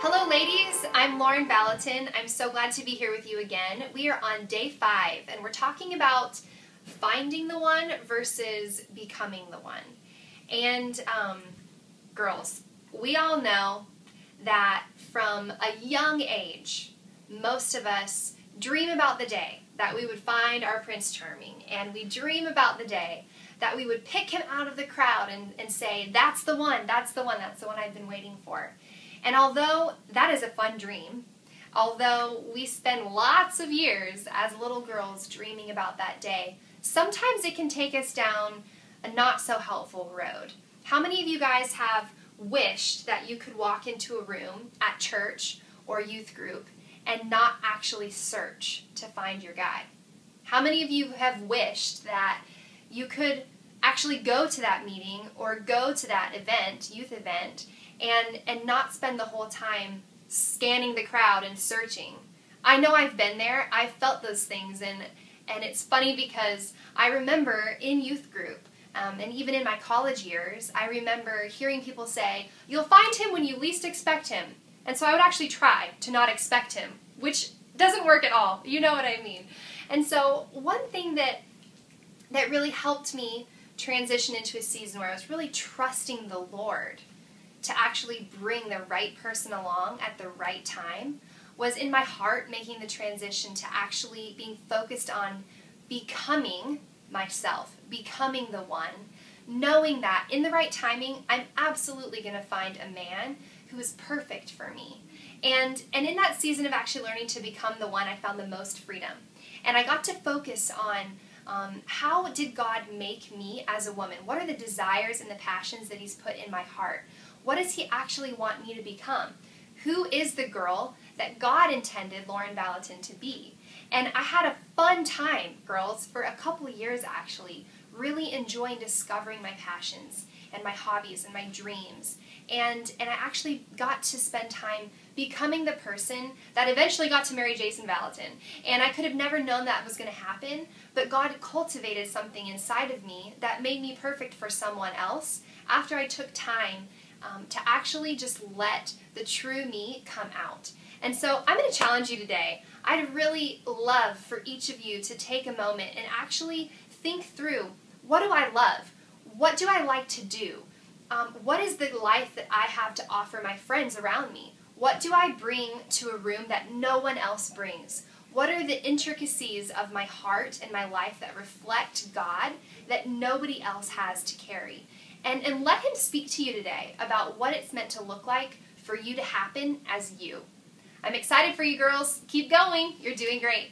Hello ladies, I'm Vallotton. I'm so glad to be here with you again. We are on day 5 and we're talking about finding the one versus becoming the one. And girls, we all know that from a young age, most of us dream about the day that we would find our Prince Charming, and we dream about the day that we would pick him out of the crowd and say, that's the one, that's the one, that's the one I've been waiting for. And although that is a fun dream, although we spend lots of years as little girls dreaming about that day, sometimes it can take us down a not so helpful road. How many of you guys have wished that you could walk into a room at church or youth group and not actually search to find your guy? How many of you have wished that you could actually go to that meeting or go to that event, youth event, and not spend the whole time scanning the crowd and searching? I know I've been there. I've felt those things, and it's funny because I remember in youth group, and even in my college years, I remember hearing people say, you'll find him when you least expect him. And so I would actually try to not expect him, which doesn't work at all. You know what I mean. And so one thing that really helped me transition into a season where I was really trusting the Lord to actually bring the right person along at the right time was in my heart making the transition to actually being focused on becoming myself, becoming the one, knowing that in the right timing I'm absolutely going to find a man who is perfect for me. And in that season of actually learning to become the one, I found the most freedom. And I got to focus on how did God make me as a woman? What are the desires and the passions that He's put in my heart? What does He actually want me to become? Who is the girl that God intended Lauren Vallotton to be? And I had a fun time, girls, for a couple of years actually, really enjoying discovering my passions and my hobbies and my dreams. And I actually got to spend time becoming the person that eventually got to marry Jason Vallotton. And I could have never known that was going to happen, but God cultivated something inside of me that made me perfect for someone else after I took time to actually just let the true me come out. And so I'm going to challenge you today. I'd really love for each of you to take a moment and actually think through, what do I love? What do I like to do? What is the life that I have to offer my friends around me? What do I bring to a room that no one else brings? What are the intricacies of my heart and my life that reflect God that nobody else has to carry? And let Him speak to you today about what it's meant to look like for you to happen as you. I'm excited for you girls. Keep going. You're doing great.